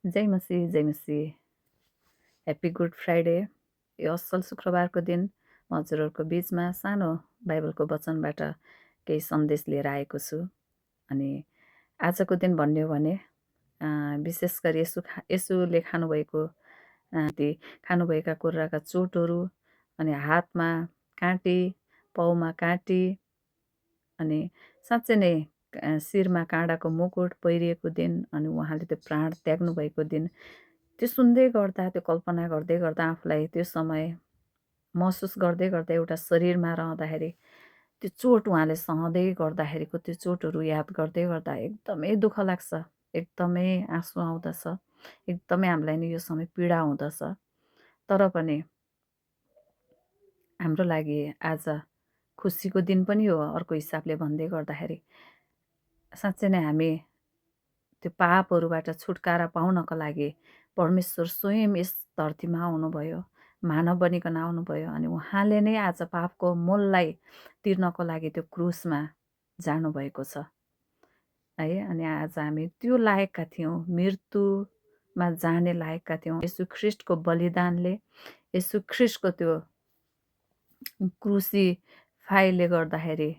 जय मसीह जय मसीह। Happy good Friday. यो असल शुक्रबारको दिन म हजुरहरूको बिचमा सानो बाइबलको वचनबाट केही सन्देश लिएर आएको छु। अनि आजको दिन भन्ने हो भने विशेष गरी यसुले खानुभएका कुराका चोटहरू, अनि हातमा काँटी, पाउमा काँटी, अनि साँच्चै नै शिरमा काँडाको मुकुट पहिरिएको दिन, अनि उहाँले त्यो प्राण त्याग्नु भएको दिन, त्यो सुन्दै गर्दा, त्यो कल्पना गर्दै गर्दा आफूलाई त्यो समय महसुस गर्दै गर्दा एउटा शरीरमा रहँदाखेरि त्यो चोट उहाँले सहँदै गर्दाखेरिको त्यो चोटहरू याद गर्दै गर्दा एकदमै दुःख लाग्छ, एकदमै आँसु आउँदछ, एकदमै हामीलाई नि यो समय पीडा हुँदछ। तर पनि हाम्रो लागि आज खुसीको दिन पनि हो। अर्को हिसाबले भन्दै गर्दाखेरि साँच्चै नै हामी त्यो पापहरूबाट छुटकारा पाउनको लागि परमेश्वर स्वयं यस धरतीमा आउनुभयो, मानव बनिकन आउनुभयो। अनि उहाँले नै आज पापको मोललाई तिर्नको लागि त्यो क्रुसमा जानुभएको छ है। अनि आज हामी त्यो लायकका थियौँ, मृत्युमा जाने लायकका थियौँ। यसु ख्रिस्टको बलिदानले, यसु ख्रिस्टको त्यो क्रुसिफाईले गर्दाखेरि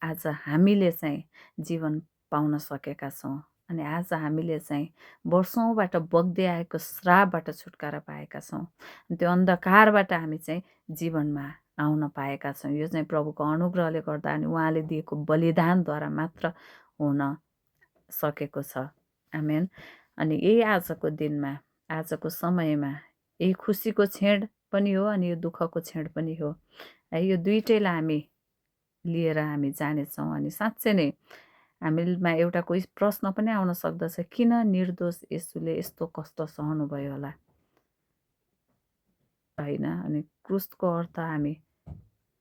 आज हामीले चाहिँ जीवन पाउन सकेका छौँ। अनि आज हामीले चाहिँ वर्षौँबाट बग्दै आएको श्रापबाट छुटकारा पाएका छौँ। त्यो अन्धकारबाट हामी चाहिँ जीवनमा आउन पाएका छौँ। यो चाहिँ प्रभुको अनुग्रहले गर्दा अनि उहाँले दिएको बलिदानद्वारा मात्र हुन सकेको छ। आमेन। अनि यही आजको दिनमा, आजको समयमा यही खुसीको क्षण पनि हो अनि यो दुःखको क्षण पनि हो है। यो दुइटैलाई हामी लिएर हामी जानेछौँ। अनि साँच्चै नै हामीमा एउटा कोही प्रश्न पनि आउन सक्दछ, किन निर्दोष यसुले यस्तो कष्ट सहनुभयो होला होइन। अनि क्रुसको अर्थ हामी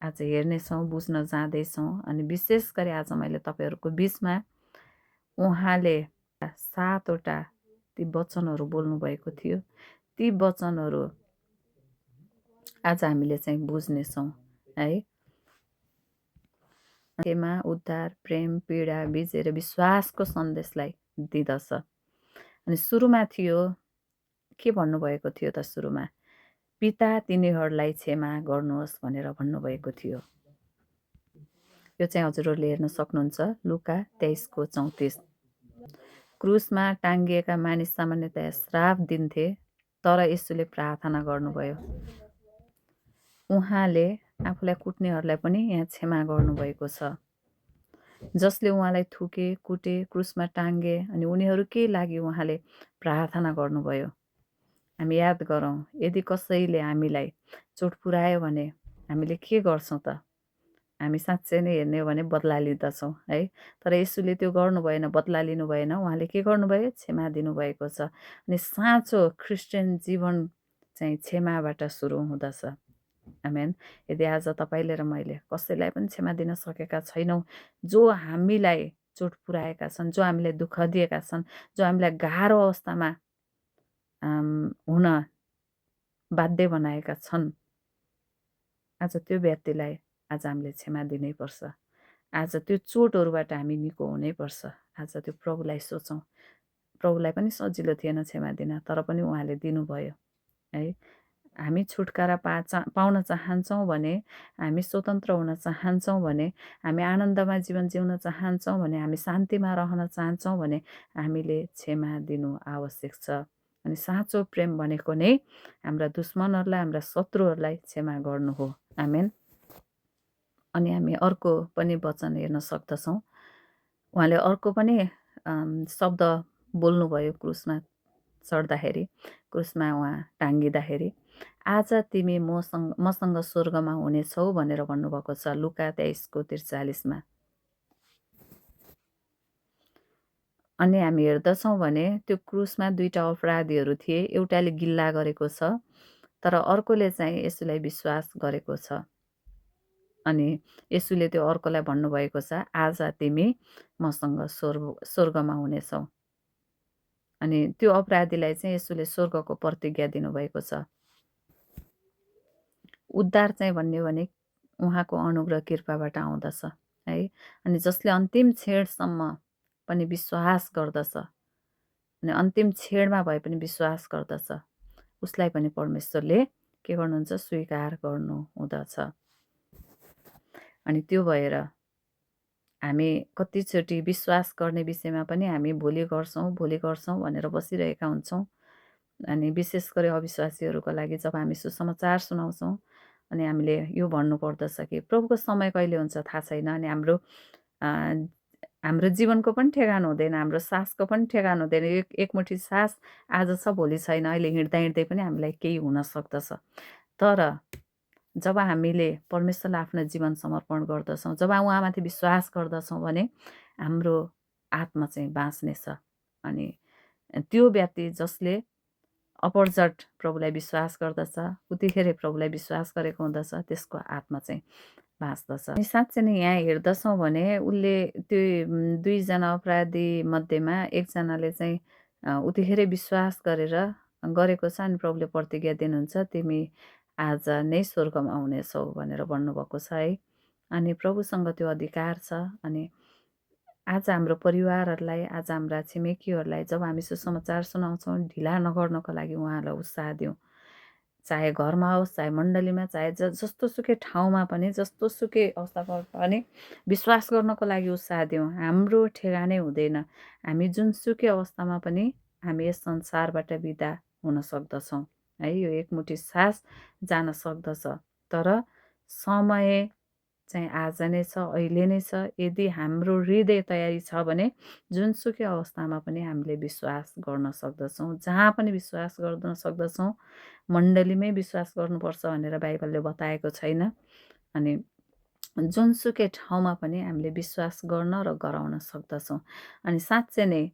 आज हेर्नेछौँ, बुझ्न जाँदैछौँ। अनि विशेष गरी आज मैले तपाईँहरूको बिचमा उहाँले 7वटा ती वचनहरू बोल्नुभएको थियो। ती वचनहरू आज हामीले चाहिँ बुझ्नेछौँ है। त्यसमा उद्धार, प्रेम, पीडा, विजय र विश्वासको सन्देशलाई दिँदछ। अनि सुरुमा थियो, के भन्नुभएको थियो त? सुरुमा पिता तिनीहरूलाई क्षमा गर्नुहोस् भनेर भन्नुभएको थियो। यो चाहिँ हजुरहरूले हेर्न सक्नुहुन्छ लुका 23:34। क्रुसमा टाङ्गिएका मानिस सामान्यतया श्राप दिन्थे, तर यसुले प्रार्थना गर्नुभयो। उहाँले आफूलाई कुट्नेहरूलाई पनि यहाँ क्षमा गर्नुभएको छ। जसले उहाँलाई थुके, कुटे, क्रुसमा टाङ्गे, अनि उनीहरूकै लागि उहाँले प्रार्थना गर्नुभयो। हामी याद गरौँ, यदि कसैले हामीलाई चोट पुर्यायो भने हामीले के गर्छौँ त? हामी साँच्चै नै हेर्ने हो भने बदला लिँदछौँ है। तर यसुले त्यो गर्नु भएन, बदला लिनु भएन। उहाँले के गर्नुभयो? क्षमा दिनुभएको छ। अनि साँचो क्रिस्चियन जीवन चाहिँ क्षमाबाट सुरु हुँदछ। आमेन। यदि आज तपाईँले र मैले कसैलाई पनि क्षमा दिन सकेका छैनौँ, जो हामीलाई चोट पुर्याएका छन्, जो हामीलाई दुःख दिएका छन्, जो हामीलाई गाह्रो अवस्थामा हुन बाध्य बनाएका छन्, आज त्यो व्यक्तिलाई आज हामीले क्षमा दिनैपर्छ। आज त्यो चोटहरूबाट हामी निको हुनैपर्छ। आज त्यो प्रभुलाई सोचौँ। प्रभुलाई पनि सजिलो थिएन क्षमा दिन, तर पनि उहाँले दिनुभयो है। हामी छुटकारा पाउन चाहन्छौँ भने, हामी स्वतन्त्र हुन चाहन्छौँ भने, हामी आनन्दमा जीवन जिउन चाहन्छौँ भने, हामी शान्तिमा रहन चाहन्छौँ भने हामीले क्षमा दिनु आवश्यक छ। अनि साँचो प्रेम भनेको नै हाम्रा दुश्मनहरूलाई, हाम्रा शत्रुहरूलाई क्षमा गर्नु हो। आमेन। अनि हामी अर्को पनि वचन हेर्न सक्दछौँ। उहाँले अर्को पनि शब्द बोल्नुभयो क्रुसमा चढ्दाखेरि, क्रुसमा उहाँ टाङ्गिँदाखेरि। आज तिमी मसँग स्वर्गमा हुनेछौ भनेर भन्नुभएको छ लुका 23:43। अनि हामी हेर्दछौँ भने त्यो क्रुसमा दुईटा अपराधीहरू थिए। एउटाले गिल्ला गरेको छ, तर अर्कोले चाहिँ यसुलाई विश्वास गरेको छ। अनि यसुले त्यो अर्कोलाई भन्नुभएको छ, आज तिमी मसँग स्वर्गमा हुनेछौ। अनि त्यो अपराधीलाई चाहिँ यसुले स्वर्गको प्रतिज्ञा दिनुभएको छ। उद्धार चाहिँ भन्ने हो भने उहाँको अनुग्रह कृपाबाट आउँदछ है। अनि जसले अन्तिम क्षणसम्म पनि विश्वास गर्दछ, अनि अन्तिम छेडमा भए पनि विश्वास गर्दछ उसलाई पनि परमेश्वरले के गर्नुहुन्छ स्वीकार गर्नुहुँदछ। अनि त्यो भएर हामी कतिचोटि विश्वास गर्ने विषयमा पनि हामी भोलि गर्छौँ भनेर बसिरहेका हुन्छौँ। अनि विशेष गरी अविश्वासीहरूको लागि जब हामी सुसमाचार सुनाउँछौँ अनि हामीले यो भन्नुपर्दछ कि प्रभुको समय कहिले हुन्छ थाहा छैन। अनि हाम्रो जीवनको पनि ठेगान हुँदैन, हाम्रो सासको पनि ठेगान हुँदैन। एकमुठी सास आज छ भोलि छैन, अहिले हिँड्दा हिँड्दै पनि हामीलाई केही हुन सक्दछ। तर जब हामीले परमेश्वरलाई आफ्नो जीवन समर्पण गर्दछौँ, जब उहाँमाथि विश्वास गर्दछौँ भने हाम्रो आत्मा चाहिँ बाँच्नेछ। अनि त्यो व्यक्ति जसले अपरझट प्रभुलाई विश्वास गर्दछ, उतिखेर प्रभुलाई विश्वास गरेको हुँदछ, त्यसको आत्मा चाहिँ बाँच्दछ। अनि साँच्चै नै यहाँ हेर्दछौँ भने उसले त्यो दुईजना अपराधी मध्येमा एकजनाले चाहिँ उतिखेरै विश्वास गरेको छ। अनि प्रभुले प्रतिज्ञा दिनुहुन्छ, तिमी आज नै स्वर्गमा आउनेछौ भनेर भन्नुभएको छ है। अनि प्रभुसँग त्यो अधिकार छ। अनि आज हाम्रो परिवारहरूलाई, आज हाम्रा छिमेकीहरूलाई जब हामी सुसमाचार सुनाउँछौँ, ढिला नगर्नको लागि उहाँहरूलाई उत्साह दिउँ। चाहे घरमा होस्, चाहे मण्डलीमा, चाहे जस्तोसुकै ठाउँमा पनि, जस्तोसुकै अवस्थामा पनि विश्वास गर्नको लागि उत्साह दिउँ। हाम्रो ठेगानै हुँदैन। हामी जुनसुकै अवस्थामा पनि हामी यस संसारबाट बिदा हुन सक्दछौँ है। यो एकमुठी सास जान सक्दछ। तर समय चाहिँ आज नै छ, अहिले नै छ। यदि हाम्रो हृदय तयारी छ भने जुनसुकै अवस्थामा पनि हामीले विश्वास गर्न सक्दछौँ, जहाँ पनि विश्वास गर्न सक्दछौँ। मण्डलीमै विश्वास गर्नुपर्छ भनेर बाइबलले बताएको छैन। अनि जुनसुकै ठाउँमा पनि हामीले विश्वास गर्न र गराउन सक्दछौँ। अनि साँच्चै नै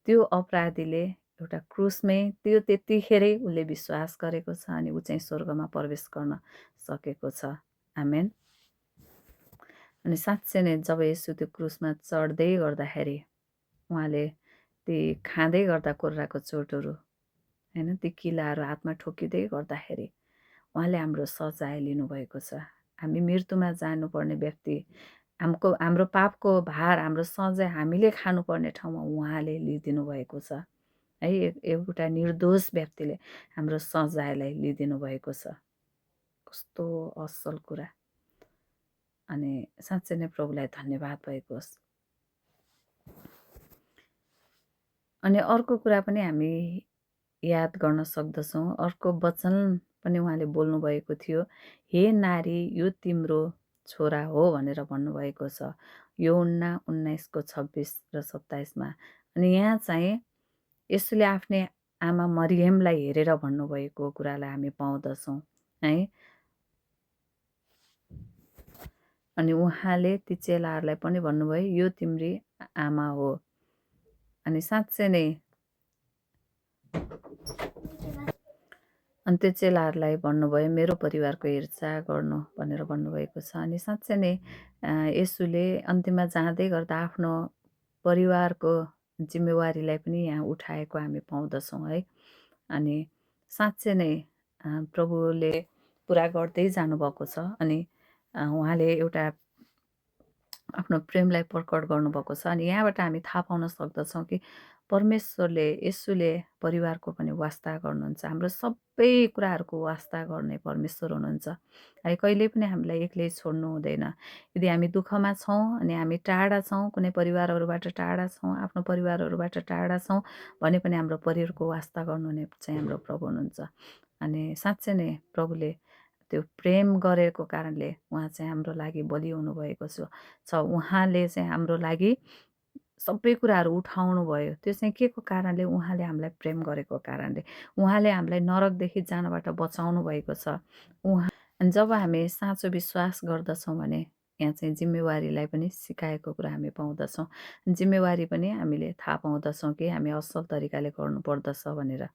त्यो अपराधीले एउटा क्रुसमै त्यो त्यतिखेरै उसले विश्वास गरेको छ अनि ऊ चाहिँ स्वर्गमा प्रवेश गर्न सकेको छ। आमेन। अनि साँच्चै नै जब यसो त्यो क्रुसमा चढ्दै गर्दाखेरि उहाँले ती खाँदै गर्दा कुर्राको चोटहरू होइन, ती किलाहरू हातमा ठोकिँदै गर्दाखेरि उहाँले हाम्रो सजाय लिनुभएको छ। हामी मृत्युमा जानुपर्ने व्यक्ति, हाम्रो पापको भार, हाम्रो सजाय हामीले खानुपर्ने ठाउँमा उहाँले लिइदिनु भएको छ है। एउटा निर्दोष व्यक्तिले हाम्रो सजायलाई लिइदिनु भएको छ। कस्तो असल कुरा। अनि साँच्चै नै प्रभुलाई धन्यवाद भएको होस्। अनि अर्को कुरा पनि हामी याद गर्न सक्दछौँ। अर्को वचन पनि उहाँले बोल्नुभएको थियो, हे नारी यो तिम्रो छोरा हो भनेर भन्नुभएको छ। यूहन्ना 19:26 र 27मा। अनि यहाँ चाहिँ यसुले आफ्नै आमा मरियमलाई हेरेर भन्नुभएको कुरालाई हामी पाउँदछौँ है। अनि उहाँले ती चेलाहरूलाई पनि भन्नुभयो, यो तिम्री आमा हो। अनि साँच्चै नै अनि त्यो चेलाहरूलाई भन्नुभयो, मेरो परिवारको हेरचाह गर्नु भनेर भन्नुभएको छ। अनि साँच्चै नै यसुले अन्तिममा जाँदै गर्दा आफ्नो परिवारको जिम्मेवारीलाई पनि यहाँ उठाएको हामी पाउँदछौँ है। अनि साँच्चै नै प्रभुले पुरा गर्दै जानुभएको छ। अनि उहाँले एउटा आफ्नो प्रेमलाई प्रकट गर्नुभएको छ। अनि यहाँबाट हामी थाहा पाउन सक्दछौँ कि परमेश्वरले, यसुले परिवारको पनि वास्ता गर्नुहुन्छ। हाम्रो सबै कुराहरूको वास्ता गर्ने परमेश्वर हुनुहुन्छ है। कहिल्यै पनि हामीलाई एक्लै छोड्नु हुँदैन। यदि हामी दुःखमा छौँ अनि हामी टाढा छौँ, कुनै परिवारहरूबाट टाढा छौँ, आफ्नो परिवारहरूबाट टाढा छौँ भने पनि हाम्रो परिवारको वास्ता गर्नुहुने चाहिँ हाम्रो प्रभु हुनुहुन्छ। अनि साँच्चै नै प्रभुले त्यो प्रेम गरेको कारणले उहाँ चाहिँ हाम्रो लागि बलि हुनुभएको छ। उहाँले चाहिँ हाम्रो लागि सबै कुराहरू उठाउनु भयो। त्यो चाहिँ के को कारणले? उहाँले हामीलाई प्रेम गरेको कारणले। उहाँले हामीलाई नरकदेखि जानबाट बचाउनु भएको छ। जब हामी साँचो विश्वास गर्दछौँ भने यहाँ चाहिँ जिम्मेवारीलाई पनि सिकाएको कुरा हामी पाउँदछौँ। जिम्मेवारी पनि हामीले थाहा पाउँदछौँ कि हामी असल तरिकाले गर्नुपर्दछ भनेर।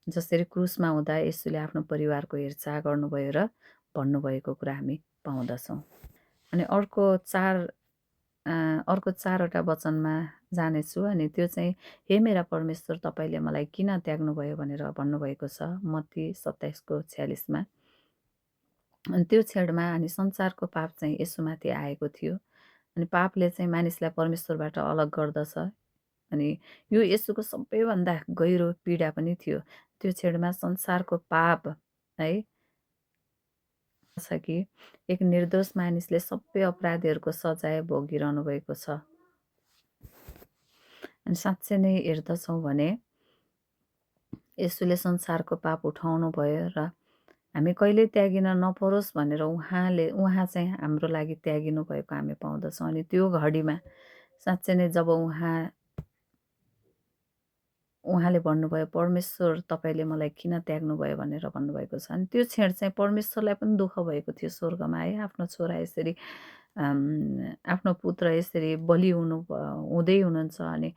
जसरी क्रुसमा हुँदा यसुले आफ्नो परिवारको हेरचाह गर्नुभयो र भन्नुभएको कुरा हामी पाउँदछौँ। अनि अर्को 4वटा वचनमा जानेछु। अनि त्यो चाहिँ, हे मेरा परमेश्वर तपाईँले मलाई किन त्याग्नुभयो भनेर भन्नुभएको छ मत्ती 27:46मा। अनि त्यो छेडमा अनि संसारको पाप चाहिँ यसुमाथि आएको थियो। अनि पापले चाहिँ मानिसलाई परमेश्वरबाट अलग गर्दछ। अनि यो येशूको सबैभन्दा गहिरो पीडा पनि थियो। त्यो क्षणमा संसारको पाप है छ कि एक निर्दोष मानिसले सबै अपराधीहरूको सजाय भोगिरहनु भएको छ। अनि साँच्चै नै हेर्दछौँ भने येशूले संसारको पाप उठाउनु भयो र हामी कहिल्यै त्यागिन नपरोस् भनेर उहाँ चाहिँ हाम्रो लागि त्यागिनु भएको हामी पाउँदछौँ। अनि त्यो घडीमा साँच्चै नै जब उहाँले भन्नुभयो, परमेश्वर तपाईँले मलाई किन त्याग्नुभयो भनेर भन्नुभएको छ। अनि त्यो क्षण चाहिँ परमेश्वरलाई पनि दुःख भएको थियो स्वर्गमा है, आफ्नो छोरा यसरी आफ्नो पुत्र यसरी बलि हुँदै हुनुहुन्छ। अनि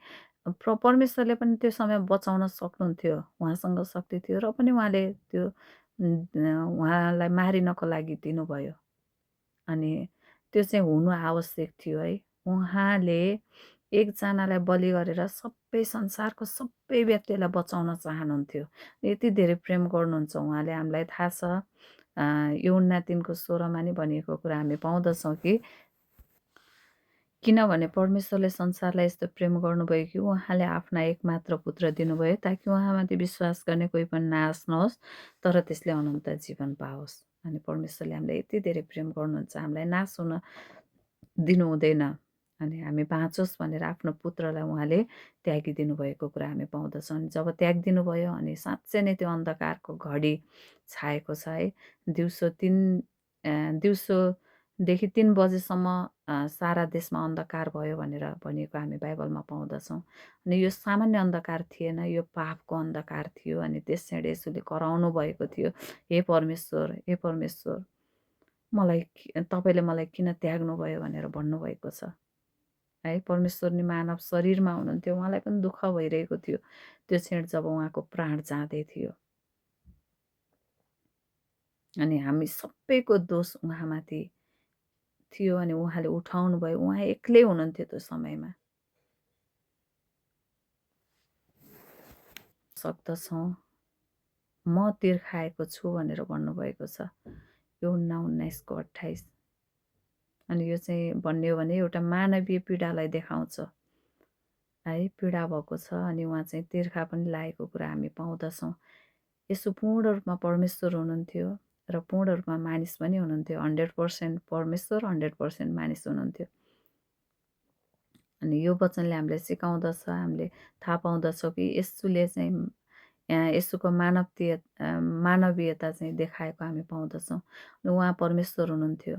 परमेश्वरले पनि त्यो समय बचाउन सक्नुहुन्थ्यो, उहाँसँग शक्ति थियो र पनि उहाँले त्यो उहाँलाई मारिनको लागि दिनुभयो। अनि त्यो चाहिँ हुनु आवश्यक थियो है। उहाँले एकजनालाई बलि गरेर सबै संसारको सबै व्यक्तिलाई बचाउन चाहनुहुन्थ्यो। यति धेरै प्रेम गर्नुहुन्छ उहाँले, हामीलाई थाहा छ। यूहन्ना 3:16मा नि भनिएको कुरा हामी पाउँदछौँ कि किनभने परमेश्वरले संसारलाई यस्तो प्रेम गर्नुभयो कि उहाँले आफ्ना एकमात्र पुत्र दिनुभयो ताकि उहाँमाथि विश्वास गर्ने कोही पनि नाश नहोस् तर त्यसले अनन्त जीवन पाओस्। अनि परमेश्वरले हामीलाई यति धेरै प्रेम गर्नुहुन्छ, हामीलाई नाश हुन दिनु हुँदैन अनि हामी बाँचोस् भनेर आफ्नो पुत्रलाई उहाँले त्यागिदिनु भएको कुरा हामी पाउँदछौँ। अनि जब त्यागिदिनु भयो अनि साँच्चै नै त्यो अन्धकारको घडी छाएको छ है। दिउँसोदेखि 3 बजेसम्म सारा देशमा अन्धकार भयो भनेर भनिएको हामी बाइबलमा पाउँदछौँ। अनि यो सामान्य अन्धकार थिएन, यो पापको अन्धकार थियो। अनि त्यस क्षण येशूले कराउनु भएको थियो, हे परमेश्वर तपाईँले मलाई किन त्याग्नुभयो भनेर भन्नुभएको छ है। परमेश्वर नि मानव शरीरमा हुनुहुन्थ्यो, उहाँलाई पनि दुःख भइरहेको थियो त्यो क्षण जब उहाँको प्राण जाँदै थियो। अनि हामी सबैको दोष उहाँमाथि थियो अनि उहाँले उठाउनु भयो। उहाँ एक्लै हुनुहुन्थ्यो त्यो समयमा। सक्दछौँ म तिर्खाएको छु भनेर भन्नुभएको छ, यूहन्ना 19:28। अनि यो चाहिँ भन्ने हो भने एउटा मानवीय पीडालाई देखाउँछ है, पीडा भएको छ अनि उहाँ चाहिँ तिर्खा पनि लागेको कुरा हामी पाउँदछौँ। यसो पूर्ण रूपमा परमेश्वर हुनुहुन्थ्यो र पूर्ण रूपमा मानिस पनि हुनुहुन्थ्यो। 100% परमेश्वर 100% मानिस हुनुहुन्थ्यो। अनि यो वचनले हामीलाई सिकाउँदछ, हामीले थाहा पाउँदछौँ कि येशूले चाहिँ येशूको मानवीयता चाहिँ देखाएको हामी पाउँदछौँ। उहाँ परमेश्वर हुनुहुन्थ्यो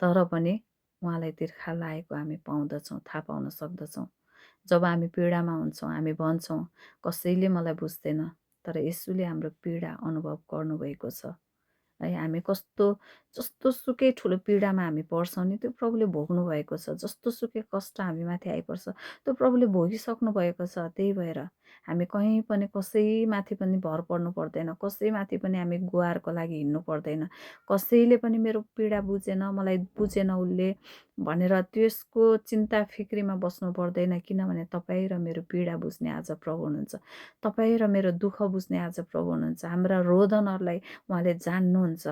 तर पनि उहाँलाई तिर्खा लागेको हामी पाउँदछौँ, थाहा पाउन सक्दछौँ। जब हामी पीडामा हुन्छौँ हामी भन्छौँ कसैले मलाई बुझ्दैन, तर येशूले हाम्रो पीडा अनुभव गर्नुभएको छ है। हामी जस्तो सुकै ठुलो पीडामा हामी पर्छौँ नि त्यो प्रभुले भोग्नु भएको छ। जस्तो सुकै कष्ट हामी माथि आइपर्छ त्यो प्रभुले भोगिसक्नु भएको छ। त्यही भएर हामी कहीँ पनि कसैमाथि पनि भर पर्नु पर्दैन, कसैमाथि पनि हामी गुहारको लागि हिँड्नु पर्दैन। कसैले पनि मेरो पीडा बुझेन, मलाई बुझेन उसले भनेर त्यसको चिन्ता फिक्रीमा बस्नु पर्दैन। किनभने तपाईँ र मेरो पीडा बुझ्ने आज प्रभु हुनुहुन्छ, तपाईँ र मेरो दुःख बुझ्ने आज प्रभु हुनुहुन्छ। हाम्रा रोदनहरूलाई उहाँले जान्नुहुन्छ।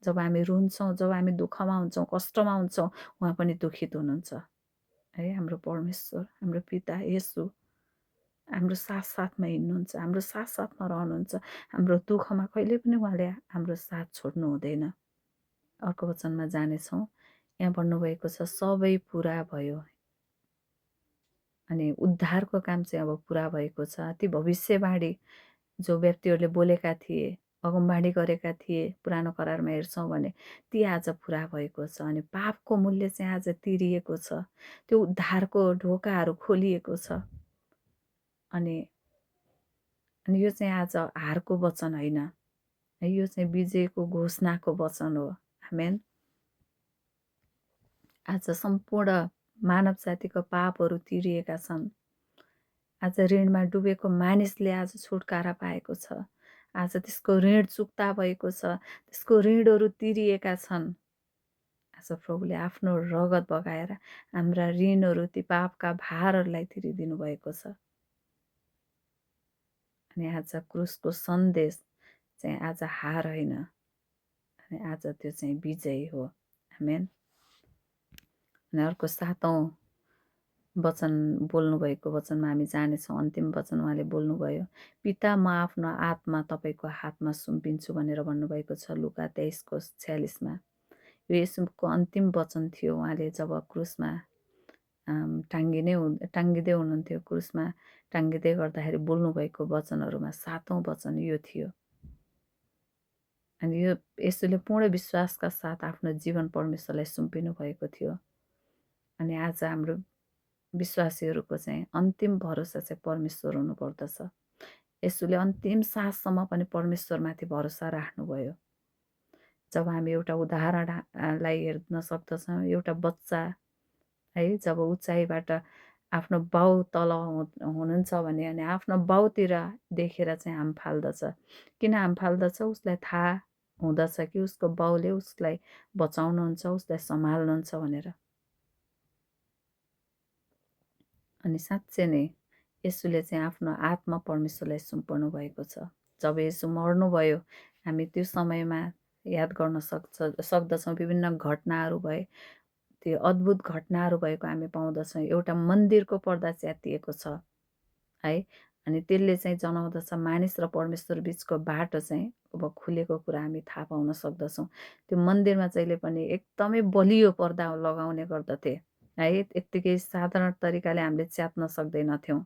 जब हामी रुन्छौँ, जब हामी दुःखमा हुन्छौँ, कष्टमा हुन्छौँ, उहाँ पनि दुखित हुनुहुन्छ है। हाम्रो परमेश्वर, हाम्रो पिता येशू हाम्रो साथमा हिँड्नुहुन्छ, हाम्रो साथमा रहनुहुन्छ। हाम्रो दुःखमा कहिले पनि उहाँले हाम्रो साथ छोड्नु हुँदैन। अर्को वचनमा जानेछौँ, यहाँ भन्नुभएको छ सबै पुरा भयो। अनि उद्धारको काम चाहिँ अब पुरा भएको छ। ती भविष्यवाणी जो व्यक्तिहरूले बोलेका थिए, अगमबाडी गरेका थिए, पुरानो करारमा हेर्छौँ भने ती आज पुरा भएको छ। अनि पापको मूल्य चाहिँ आज तिरिएको छ, त्यो उद्धारको ढोकाहरू खोलिएको छ। अनि यो चाहिँ आज हारको वचन होइन है, यो चाहिँ विजयको घोषणाको वचन हो। आमेन। आज सम्पूर्ण मानव जातिको पापहरू तिरिएका छन्। आज ऋणमा डुबेको मानिसले आज छुटकारा पाएको छ। आज त्यसको ऋण चुक्ता भएको छ, त्यसको ऋणहरू तिरिएका छन्। आज प्रभुले आफ्नो रगत बगाएर हाम्रा ऋणहरू, ती पापका भारहरूलाई तिरिदिनु भएको छ। अनि आज क्रुसको सन्देश चाहिँ आज हार होइन, अनि आज त्यो चाहिँ विजय हो। आमेन। अनि अर्को 7औं वचन बोल्नुभएको वचनमा हामी जानेछौँ। अन्तिम वचन उहाँले बोल्नुभयो, पिता म आफ्नो आत्मा तपाईँको हातमा सुम्पिन्छु भनेर भन्नुभएको छ लुका 23:46 यो येशूको अन्तिम वचन थियो। उहाँले जब क्रुसमा टाङ्गिँदै हुनुहुन्थ्यो, क्रुसमा टाङ्गिँदै गर्दाखेरि बोल्नुभएको वचनहरूमा 7औं वचन यो थियो। अनि यो येशूले पूर्ण विश्वासका साथ आफ्नो जीवन परमेश्वरलाई सुम्पिनु भएको थियो। अनि आज हाम्रो विश्वासीहरूको चाहिँ अन्तिम भरोसा चाहिँ परमेश्वर हुनुपर्दछ। येशूले अन्तिम साससम्म पनि परमेश्वरमाथि भरोसा राख्नुभयो। जब हामी एउटा उदाहरणलाई हेर्न सक्दछौँ, एउटा बच्चा है जब उचाइबाट आफ्नो बाउ तल हुनुहुन्छ भने अनि आफ्नो बाउतिर देखेर चाहिँ हाम फाल्दछ। किन हाम फाल्दछ? उसलाई थाहा हुँदछ कि उसको बाउले उसलाई बचाउनुहुन्छ, उसलाई सम्हाल्नुहुन्छ भनेर। अनि साँच्चै नै येशूले चाहिँ आफ्नो आत्मा परमेश्वरलाई सुम्पाउनु भएको छ। जब येशू मर्नुभयो, हामी त्यो समयमा याद गर्न सक्दछौँ। विभिन्न घटनाहरू भए, त्यो अद्भुत घटनाहरू भएको हामी पाउँदछौँ। एउटा मन्दिरको पर्दा च्यातिएको छ है, अनि त्यसले चाहिँ जनाउँदछ मानिस र परमेश्वर बिचको बाटो चाहिँ अब खुलेको कुरा हामी थाहा पाउन सक्दछौँ। त्यो मन्दिरमा जहिले पनि एकदमै बलियो पर्दा लगाउने गर्दथे है, यत्तिकै साधारण तरिकाले हामीले च्यात्न सक्दैनथ्यौँ।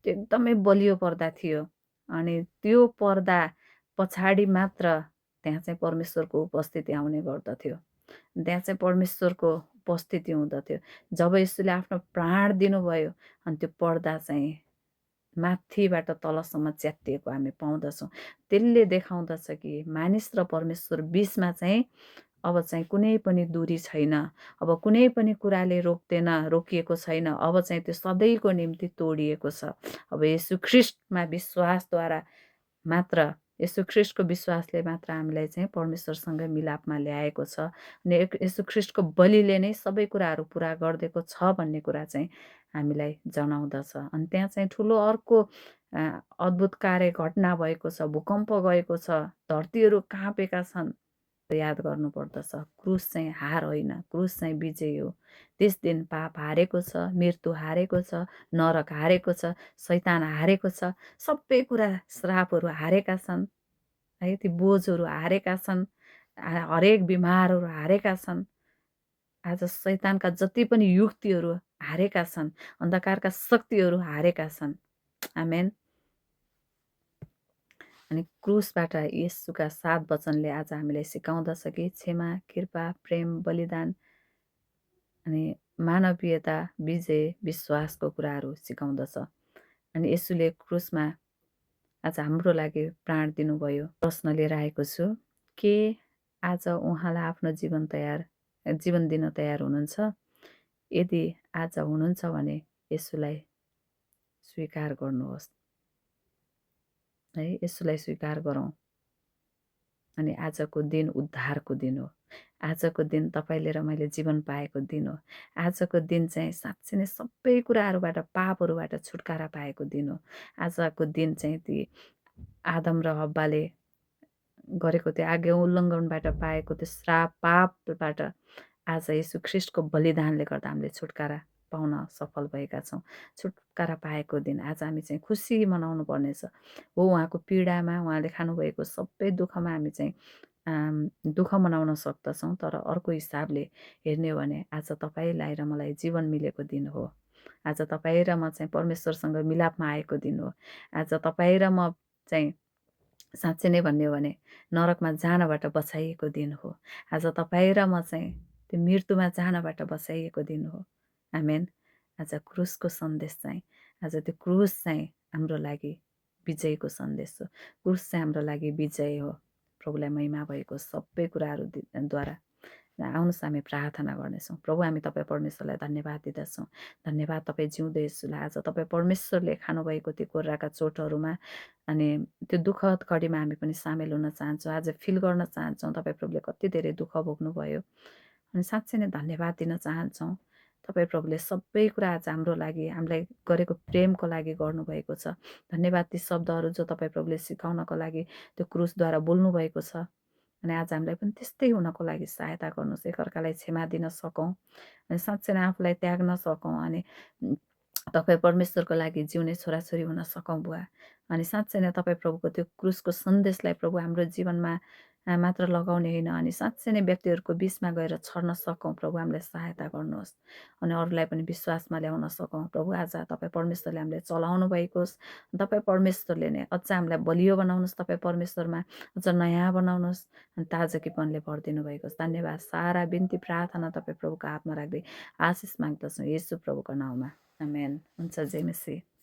त्यो एकदमै बलियो पर्दा थियो। अनि त्यो पर्दा पछाडि मात्र त्यहाँ चाहिँ परमेश्वरको उपस्थिति आउने गर्दथ्यो। त्यहाँ चाहिँ परमेश्वरको उपस्थिति हुँदथ्यो। जब यसले आफ्नो प्राण दिनुभयो अनि त्यो पर्दा चाहिँ माथिबाट तलसम्म च्यातिएको हामी पाउँदछौँ। त्यसले देखाउँदछ कि मानिस र परमेश्वर बिचमा चाहिँ अब चाहिँ कुनै पनि दूरी छैन। अब कुनै पनि कुराले रोकिएको छैन। अब चाहिँ त्यो सधैँको निम्ति तोडिएको छ। अब येशू ख्रीष्टमा विश्वासद्वारा मात्र, येशू ख्रीष्टको विश्वासले मात्र हामीलाई चाहिँ परमेश्वरसँग मिलापमा ल्याएको छ। अनि येशू ख्रीष्टको बलिले नै सबै कुराहरू पुरा गरिदिएको छ भन्ने कुरा चाहिँ हामीलाई जनाउँदछ। अनि त्यहाँ चाहिँ ठुलो अर्को अद्भुत कार्य घटना भएको छ, भूकम्प गएको छ, धरतीहरू काँपेका छन्। याद गर्नुपर्दछ क्रुस चाहिँ हार होइन, क्रुस चाहिँ विजय हो। त्यस दिन पाप हारेको छ, मृत्यु हारेको छ, नरक हारेको छ, शैतान हारेको छ, सबै कुरा श्रापहरू हारेका छन् है, ती बोझहरू हारेका छन्, हरेक बिमारहरू हारेका छन्। आज शैतानका जति पनि युक्तिहरू हारेका छन्, अन्धकारका शक्तिहरू हारेका छन्। आमेन। अनि क्रुसबाट येशूका 7 वचनले आज हामीलाई सिकाउँदछ कि क्षमा, कृपा, प्रेम, बलिदान अनि मानवीयता, विजय, विश्वासको कुराहरू सिकाउँदछ। अनि येशूले क्रुसमा आज हाम्रो लागि प्राण दिनुभयो। प्रश्न लिएर आएको छु, के आज उहाँलाई आफ्नो जीवन दिन तयार हुनुहुन्छ? यदि आज हुनुहुन्छ भने येशूलाई स्वीकार गर्नुहोस् है, येशूलाई स्वीकार गरौँ। अनि आजको दिन उद्धारको दिन हो। आजको दिन तपाईँले र मैले जीवन पाएको दिन हो। आजको दिन चाहिँ साँच्चै नै सबै कुराहरूबाट, पापहरूबाट छुटकारा पाएको दिन हो। आजको दिन चाहिँ ती आदम र हव्वाले गरेको त्यो आज्ञा उल्लङ्घनबाट पाएको त्यो श्राप, पापबाट आज येशू ख्रीष्टको बलिदानले गर्दा हामीले छुटकारा पाउन सफल भएका छौँ। छुटकारा पाएको दिन आज हामी चाहिँ खुसी मनाउनु पर्नेछ। हो, उहाँको पीडामा, उहाँले खानुभएको सबै दुःखमा हामी चाहिँ दुःख मनाउन सक्दछौँ। तर अर्को हिसाबले हेर्ने हो भने आज तपाईँलाई र मलाई जीवन मिलेको दिन हो। आज तपाईँ र म चाहिँ परमेश्वरसँग मिलापमा आएको दिन हो। आज तपाईँ र म चाहिँ साँच्चै नै भन्ने हो भने नरकमा जानबाट बचाइएको दिन हो। आज तपाईँ र म चाहिँ त्यो मृत्युमा जानबाट बचाइएको दिन हो। आमेन। आज क्रुसको सन्देश चाहिँ, आज त्यो क्रुस चाहिँ हाम्रो लागि विजयको सन्देश हो। क्रुस चाहिँ हाम्रो लागि विजय हो। प्रभुलाई महिमा भएको सबै कुराहरूद्वारा। आउनुहोस् हामी प्रार्थना गर्नेछौँ। प्रभु, हामी तपाईँ परमेश्वरलाई धन्यवाद दिँदछौँ। धन्यवाद तपाईँ जिउँदो येशूलाई। आज तपाईँ परमेश्वरले खानुभएको त्यो कोर्राका चोटहरूमा अनि त्यो दुःखद घडीमा हामी पनि सामेल हुन चाहन्छौँ। आज फिल गर्न चाहन्छौँ तपाईँ प्रभुले कति धेरै दुःख भोग्नुभयो। अनि साँच्चै नै धन्यवाद दिन चाहन्छौँ। तपाईँ प्रभुले सबै कुरा आज हाम्रो लागि, हामीलाई गरेको प्रेमको लागि गर्नुभएको छ। धन्यवाद ती शब्दहरू जो तपाईँ प्रभुले सिकाउनको लागि त्यो क्रुसद्वारा बोल्नुभएको छ। अनि आज हामीलाई पनि त्यस्तै हुनको लागि सहायता गर्नुहोस्, एकअर्कालाई क्षमा दिन सकौँ अनि साँच्चै नै आफूलाई त्याग्न सकौँ अनि तपाईँ परमेश्वरको लागि जिउने छोराछोरी हुन सकौँ बुवा। अनि साँच्चै नै तपाईँ प्रभुको त्यो क्रुसको सन्देशलाई प्रभु हाम्रो जीवनमा मात्र लगाउने होइन अनि साँच्चै नै व्यक्तिहरूको बिचमा गएर छर्न सकौँ प्रभु, हामीलाई सहायता गर्नुहोस् अनि अरूलाई पनि विश्वासमा ल्याउन सकौँ प्रभु। आज तपाईँ परमेश्वरले हामीलाई चलाउनु भएको होस्, तपाईँ परमेश्वरले नै अझ हामीलाई बलियो बनाउनुहोस्, तपाईँ परमेश्वरमा अझ नयाँ बनाउनुहोस् अनि ताजगीपनले भरिदिनु भएको होस्। धन्यवाद। सारा बिन्ती प्रार्थना तपाईँ प्रभुको हातमा राख्दै आशिष माग्दछौँ येशू प्रभुको नाउँमा, आमेन। हुन्छ, जय मसीह।